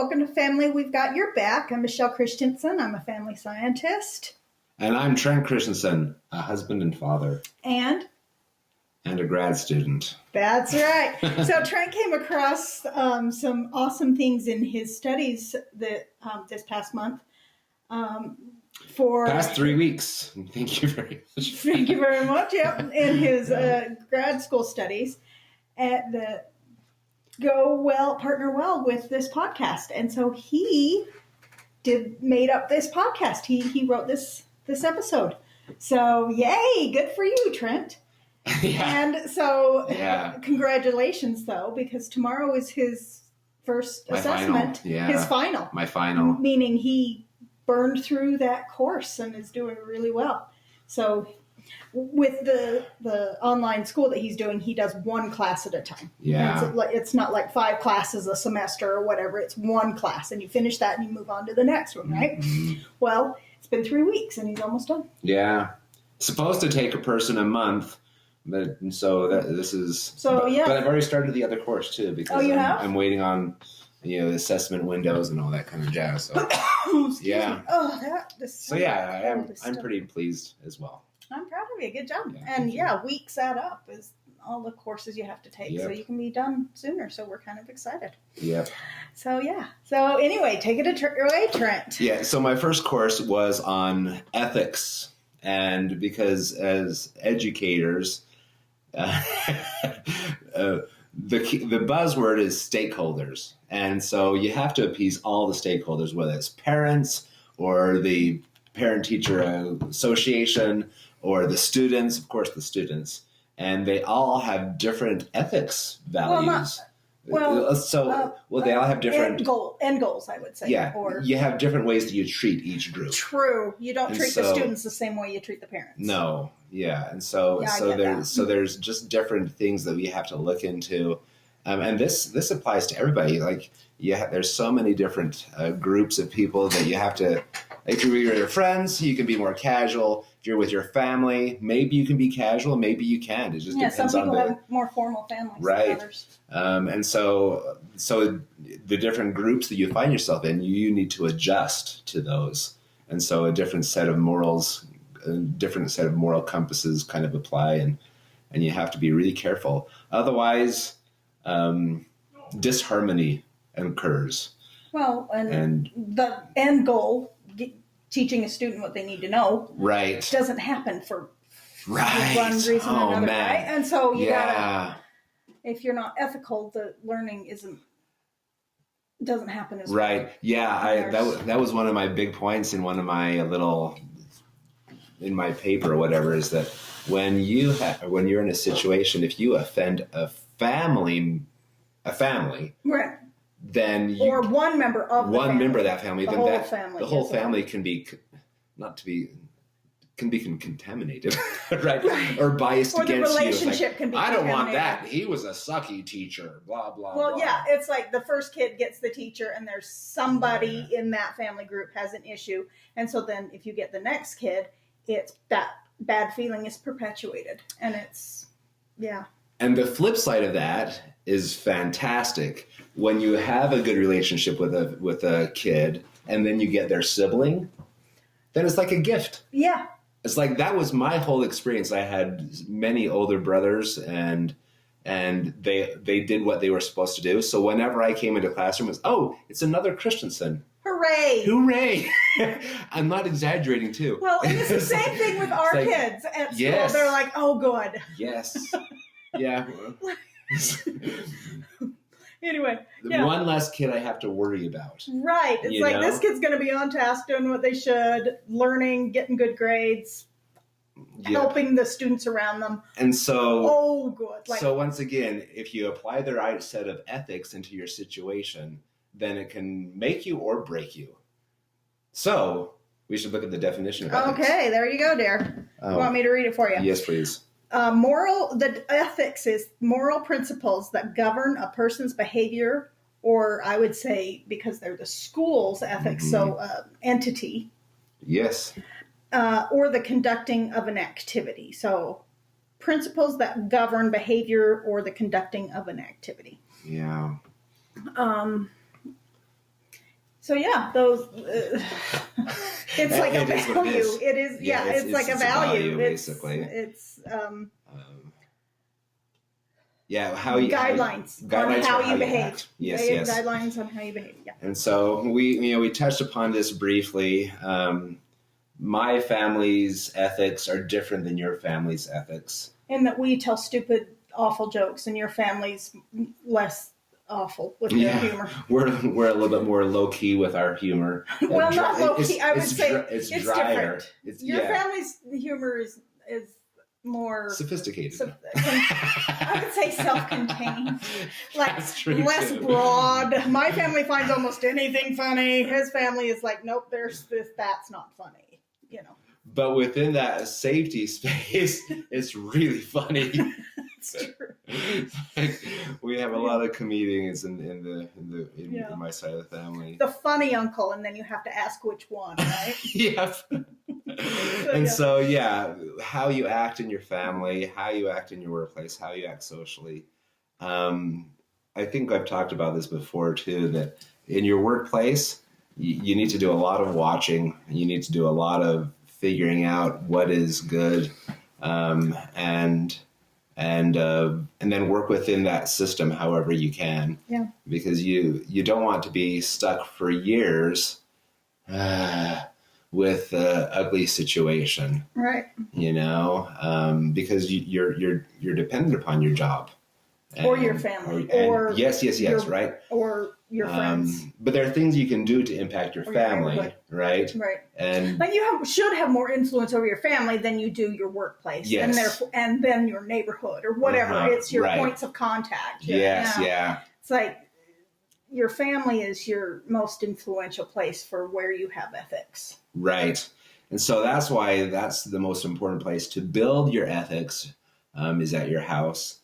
welcome to Family We've Got Your Back. I'm Michelle Christensen. I'm a family scientist. And I'm Trent Christensen, a husband and father. And a grad student. That's right. So Trent came across some awesome things in his studies that this past month. Past 3 weeks. Thank you very much. Thank you very much. Yep, in his grad school studies, that partner well with this podcast, and so he made up this podcast. He wrote this episode. So yay, good for you, Trent. Yeah. And so congratulations, though, because tomorrow is his first assessment. His final. My final. Meaning he burned through that course and is doing really well. So with the online school that he's doing, he does one class at a time. Yeah. It's not like 5 classes a semester or whatever. It's one class, and you finish that and you move on to the next one, right? Mm-hmm. Well, it's been 3 weeks and he's almost done. Yeah. It's supposed to take a person a month. But I've already started the other course too, because I'm waiting on assessment windows and all that kind of jazz. So yeah. I'm pretty pleased as well. I'm proud of you. Good job. Yeah, and weeks add up is all the courses you have to take, so you can be done sooner. So we're kind of excited. Yep. So So anyway, take it away, Trent. Yeah. So my first course was on ethics, and because as educators, the buzzword is stakeholders, and so you have to appease all the stakeholders, whether it's parents or the parent-teacher association or the students, of course, the students, and they all have different ethics values. They all have different end goals, I would say. Yeah, you have different ways that you treat each group. True, you don't treat the students the same way you treat the parents. No, yeah, and there's just different things that we have to look into, and this applies to everybody. Like, there's so many different groups of people that you have to. If you're with your friends, you can be more casual. If you're with your family, maybe you can be casual, maybe you can't. It just depends on some people have more formal families than others. And so the different groups that you find yourself in, you need to adjust to those. And so a different set of morals, a different set of moral compasses kind of apply, and you have to be really careful. Otherwise, disharmony occurs. Well, and the end goal, teaching a student what they need to know, doesn't happen for one reason or another, right? And so you gotta, if you're not ethical, the learning doesn't happen as well. Right. Yeah, that was one of my big points in one of my in my paper or whatever, is that when you're in a situation, if you offend a family, right, then or one member of that family, then the whole family can be contaminated, right? Or biased or against the relationship you. can be. I don't want that. He was a sucky teacher. Blah blah. Well, blah. yeah, it's like the first kid gets the teacher, and there's somebody in that family group has an issue, and so then if you get the next kid, it's that bad feeling is perpetuated, and it's And the flip side of that is fantastic. When you have a good relationship with a kid, and then you get their sibling, then it's like a gift. Yeah. It's like, that was my whole experience. I had many older brothers, and they did what they were supposed to do. So whenever I came into classroom, it was, it's another Christensen. Hooray! Hooray! I'm not exaggerating, too. Well, and it's the same thing with our kids at school. Yes. They're like, oh, good. Yes. Yeah. Anyway, one less kid I have to worry about. Right. It's like, this kid's going to be on task, doing what they should, learning, getting good grades, helping the students around them. And so, good. So once again, if you apply the right set of ethics into your situation, then it can make you or break you. So we should look at the definition of ethics. Okay, there you go, dear. You want me to read it for you? Yes, please. The ethics is moral principles that govern a person's behavior, or I would say, because they're the school's ethics, so entity. Yes. Or the conducting of an activity. So principles that govern behavior or the conducting of an activity. Yeah. So yeah, those. It's like a value. It is. Yeah, it's like a value. Basically. It's. Yeah, guidelines on how you behave. Yes. Guidelines on how you behave. Yeah. And so we touched upon this briefly. My family's ethics are different than your family's ethics. And that we tell stupid, awful jokes, and your family's less awful with their humor. We're a little bit more low key with our humor. Well, not low key. I would say it's drier. Different. Your family's humor is more sophisticated. I would say self-contained, like less too. broad. My family finds almost anything funny. His family is like, nope, there's this. That's not funny. You know. But within that safety space, it's really funny. It's true. Like, we have a lot of comedians in my side of the family. The funny uncle, and then you have to ask which one, right? Yep. So how you act in your family, how you act in your workplace, how you act socially. I think I've talked about this before too, that in your workplace, you need to do a lot of watching. You need to do a lot of figuring out what is good, and then work within that system however you can. Yeah. Because you don't want to be stuck for years with an ugly situation. Right. You know, because you're dependent upon your job. Or your family. Yes, right. Or your friends. But there are things you can do to impact your family, right? Right. And but you should have more influence over your family than you do your workplace. Yes. And then your neighborhood or whatever. It's your points of contact. Yes, yeah. It's like your family is your most influential place for where you have ethics. Right. And so that's why that's the most important place to build your ethics is at your house.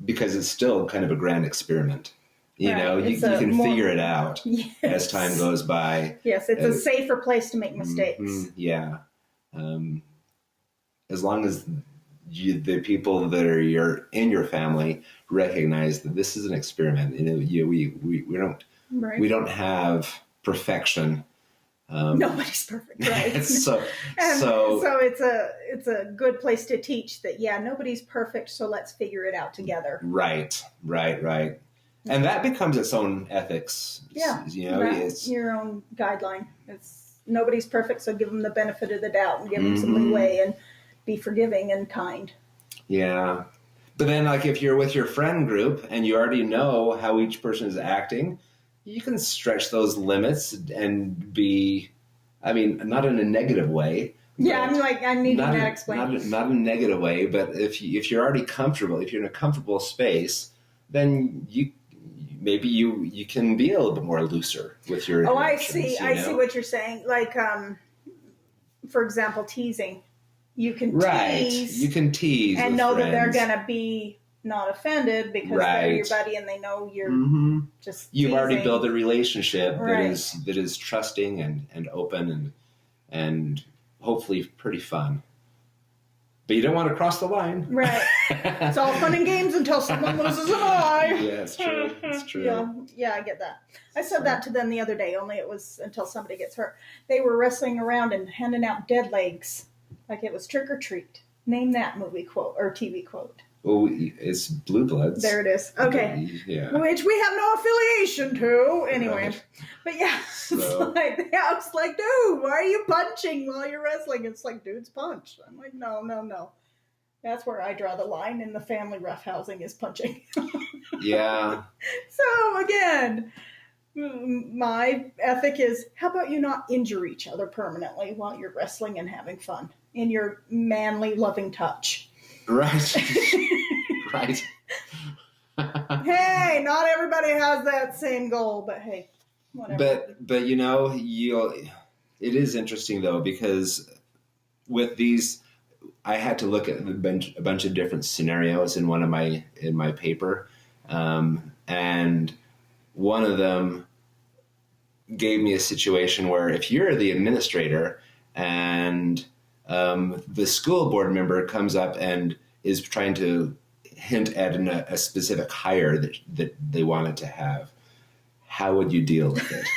Because it's still kind of a grand experiment. You know, you can figure it out as time goes by. Yes, it's a safer place to make mistakes. Yeah. As long as the people that are in your family recognize that this is an experiment. You know, we don't have perfection. Nobody's perfect, right? so it's a good place to teach that. Yeah, nobody's perfect, so let's figure it out together. Right. And that becomes its own ethics. Yeah, you know, it's your own guideline. It's nobody's perfect, so give them the benefit of the doubt and give them some leeway and be forgiving and kind. Yeah, but then like if you're with your friend group and you already know how each person is acting, you can stretch those limits and be, I mean, not in a negative way. Yeah, I'm needing that explained. Not in a negative way, but if you're already comfortable, if you're in a comfortable space, then you can be a little bit more looser with your interactions. I see what you're saying. Like, for example, teasing. You can tease. You can tease and know friends. That they're going to be not offended because they're your buddy and they know you're just You've teasing. Already built a relationship that is trusting and open and hopefully pretty fun. But you don't want to cross the line. Right. It's all fun and games until someone loses an eye. Yeah, it's true. It's true. Yeah, I get that. I said that to them the other day, only it was until somebody gets hurt. They were wrestling around and handing out dead legs like it was trick or treat. Name that movie quote or TV quote. Oh, it's Blue Bloods. There it is. Okay. Yeah. Which we have no affiliation to. Anyway. Right. But yeah, I was like, dude, why are you punching while you're wrestling? It's like, dudes punch. I'm like, no. That's where I draw the line in the family roughhousing is punching. Yeah. So again, my ethic is, how about you not injure each other permanently while you're wrestling and having fun in your manly, loving touch. Right. Right. Hey, not everybody has that same goal, but hey, whatever. But you know, it is interesting though, because with these, I had to look at a bunch of different scenarios in my paper, and one of them gave me a situation where if you're the administrator and the school board member comes up and is trying to hint at a specific hire that they wanted to have, how would you deal with it?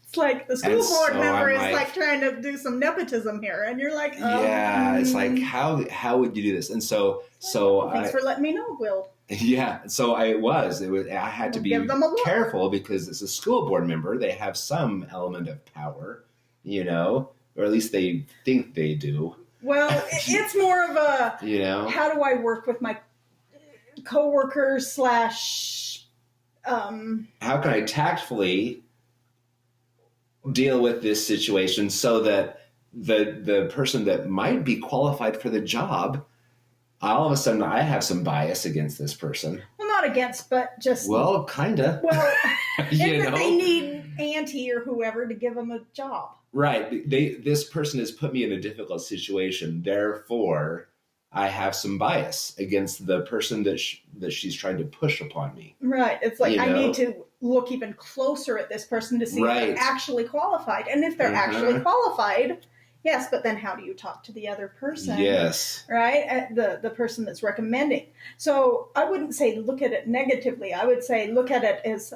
It's like the school And board so member I'm is like- like trying to do some nepotism here, and you're like, Yeah, it's like, how would you do this? And so thanks for letting me know, Will. yeah, so I had to be Give them a look. careful because as a school board member, they have some element of power, you know, or at least they think they do, Well, it's more of a, you know. how do I work with my coworkers / How can I tactfully deal with this situation so that the person that might be qualified for the job, all of a sudden I have some bias against this person. well, not against, but just, Well, kinda. well, you and know? that they need Auntie or whoever to give them a job. Right. This person has put me in a difficult situation. Therefore, I have some bias against the person that she's trying to push upon me. Right. It's like, You I know? need to look even closer at this person to see if Right. they're actually qualified. And if they're actually qualified, yes, but then how do you talk to the other person? Yes. Right? The person that's recommending. So I wouldn't say look at it negatively. I would say look at it as,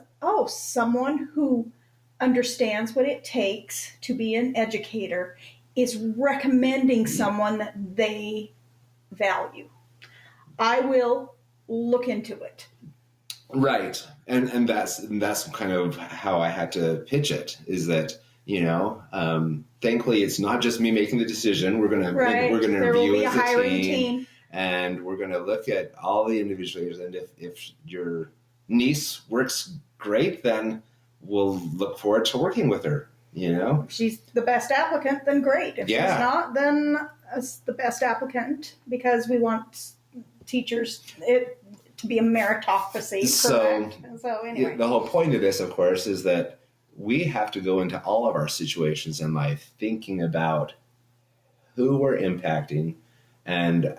someone who understands what it takes to be an educator is recommending someone that they value. I will look into it. Right. And that's kind of how I had to pitch it, is that, you know, thankfully it's not just me making the decision. We're gonna Right. we're gonna There will review be a as a hiring team. And we're going to look at all the individuals. And if your niece works great, then we'll look forward to working with her, you know? If she's the best applicant, then great. If she's not, then it's the best applicant, because we want teachers to be a meritocracy. So, so anyway. The whole point of this, of course, is that we have to go into all of our situations in life thinking about who we're impacting and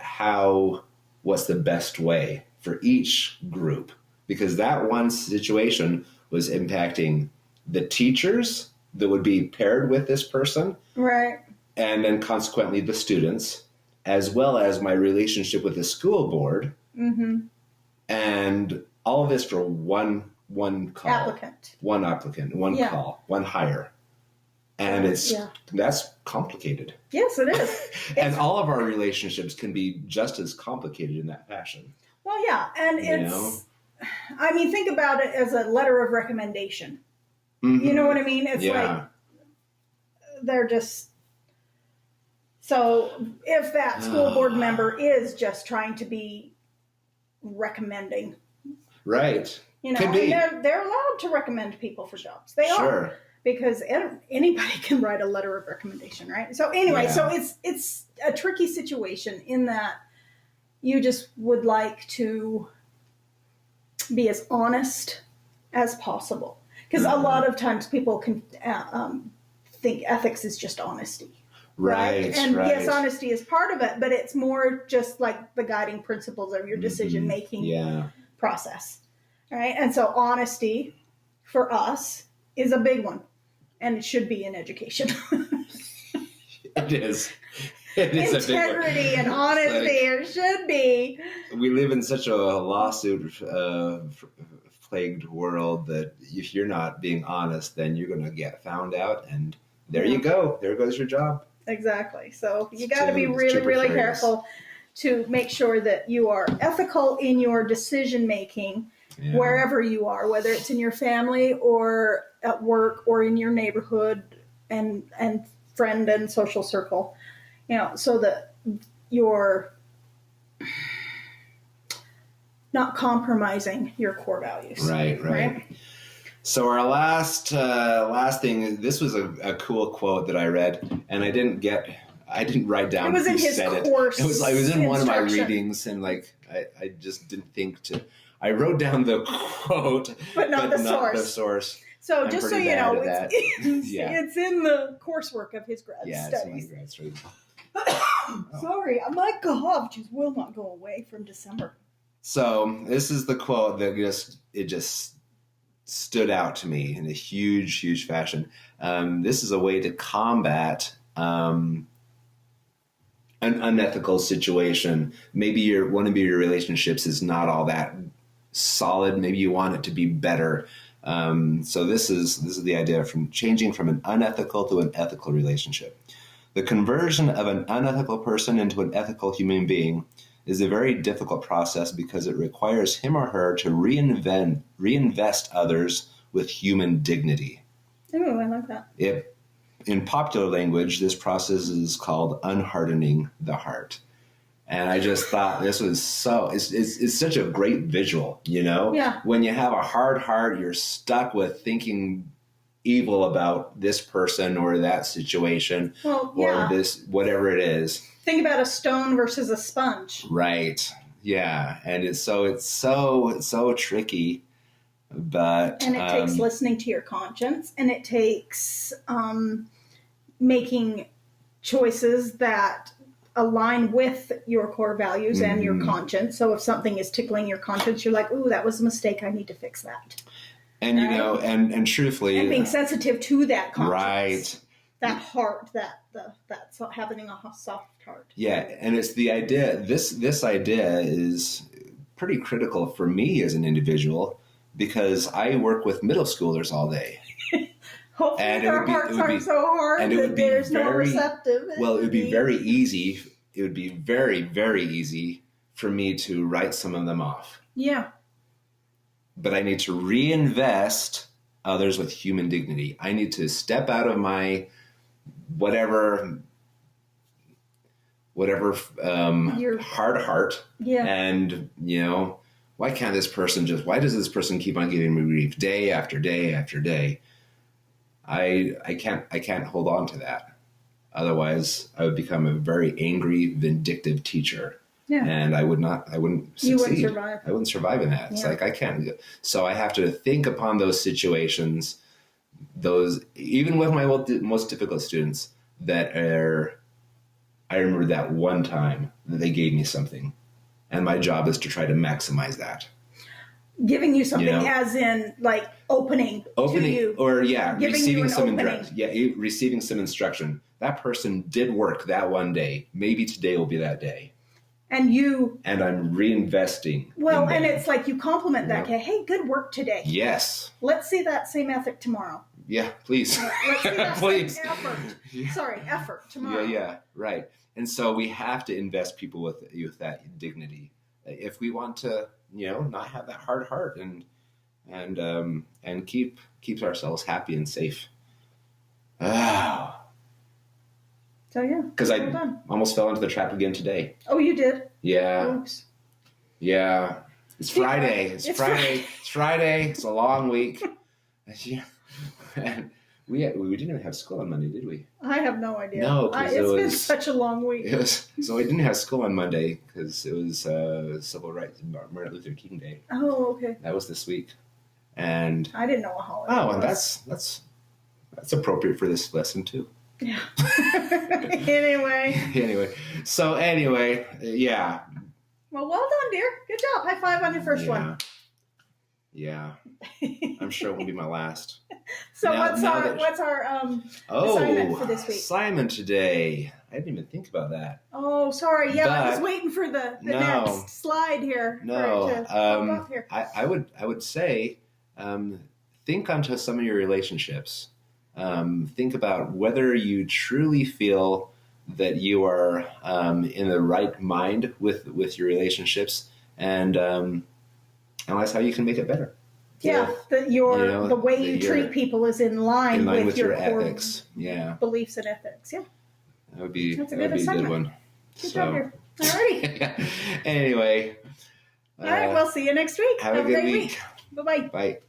what's the best way for each group. Because that one situation was impacting the teachers that would be paired with this person. Right. And then consequently the students, as well as my relationship with the school board. Mm-hmm. And all of this for one call. One applicant, one call, one hire. And that's complicated. Yes, it is. And all of our relationships can be just as complicated in that fashion. Well, yeah. And I mean, think about it as a letter of recommendation. Mm-hmm. You know what I mean? It's like, they're just, so if that school board member is just trying to be recommending. Right. You know, Could be. They're allowed to recommend people for jobs. They are. Because anybody can write a letter of recommendation, right? So anyway, so it's a tricky situation in that you just would like to be as honest as possible. Because a lot of times people can think ethics is just honesty. Right. And yes, honesty is part of it, but it's more just like the guiding principles of your decision-making process. Right. And so honesty for us is a big one. And it should be in education. It is. It is integrity and honesty. It should be. We live in such a lawsuit plagued world that if you're not being honest, then you're going to get found out, and there you go. There goes your job. Exactly. So you got to be really, really careful to make sure that you are ethical in your decision making. Yeah. Wherever you are, whether it's in your family or at work or in your neighborhood and friend and social circle, you know, so that you're not compromising your core values. Right. So our last thing, this was a cool quote that I read, and I didn't write down. It was in his course. It was in one of my readings, and like I just didn't think to. I wrote down the quote, but not the source. So I'm just so you know, it's in the coursework of his grad studies. It's in my grad studies. Sorry, my cough just will not go away from December. So this is the quote that just stood out to me in a huge, huge fashion. This is a way to combat an unethical situation. Maybe one of your relationships is not all that solid. Maybe you want it to be better. So this is the idea from changing from an unethical to an ethical relationship. The conversion of an unethical person into an ethical human being is a very difficult process because it requires him or her to reinvest others with human dignity. Ooh, I like that. In popular language, this process is called unhardening the heart. And I just thought this was it's such a great visual, you know? Yeah. When you have a hard heart, you're stuck with thinking evil about this person or that situation or this, whatever it is. Think about a stone versus a sponge. Right. Yeah. And it's so tricky, but. And it takes listening to your conscience, and it takes making choices that align with your core values and your conscience. So if something is tickling your conscience, you're like, ooh, that was a mistake. I need to fix that. And, you know, and truthfully. And being sensitive to that conscience. Right. That heart, that's having a soft heart. Yeah. And it's the idea, this idea is pretty critical for me as an individual because I work with middle schoolers all day. Hopefully their hearts aren't so hard that there's no receptive. Well, it would be very easy. It would be very, very easy for me to write some of them off. Yeah. But I need to reinvest others with human dignity. I need to step out of my whatever hard heart. Yeah. And, you know, why does this person keep on giving me grief day after day after day? I can't hold on to that. Otherwise, I would become a very angry, vindictive teacher. Yeah. And I wouldn't succeed. You wouldn't survive. I wouldn't survive in that. It's like, I can't. So I have to think upon those situations, even with my most difficult students, I remember that one time that they gave me something. And my job is to try to maximize that. Giving you something, you know, as in like opening to you. Or receiving some instruction. Yeah, receiving some instruction. That person did work that one day. Maybe today will be that day. And I'm reinvesting. Well, and it's like you compliment that kid. Hey, good work today. Yes. Let's see that same ethic tomorrow. Yeah, please. Let's see that please. Same effort. Yeah. Sorry, effort tomorrow. Yeah, right. And so we have to invest people with that dignity if we want to, you know, not have that hard heart and keep ourselves happy and safe. Oh. So yeah. Because I almost fell into the trap again today. Oh, you did? Yeah. Oops. Yeah. It's Friday. It's Friday. It's a long week. Yeah. And we didn't even have school on Monday, did we? I have no idea. No, because it's been such a long week. So I didn't have school on Monday because it was Civil Rights, Martin Luther King Day. Oh, okay. That was this week, and I didn't know a holiday. Oh, and that's appropriate for this lesson too. Yeah. Anyway. So, yeah. Well done, dear. Good job. High five on your first one. Yeah. I'm sure it will be my last. So what's our assignment for this week? Assignment today. I didn't even think about that. Oh, sorry. Yeah, I was waiting for the next slide here. No. I would say think onto some of your relationships. Think about whether you truly feel that you are in the right mind with your relationships, and analyze how you can make it better. Yeah, the way you treat people is in line with your ethics. Beliefs and ethics. Yeah, that's a good one. Good job here. Alrighty. Anyway. All right. We'll see you next week. Have a good great week. Bye-bye. Bye.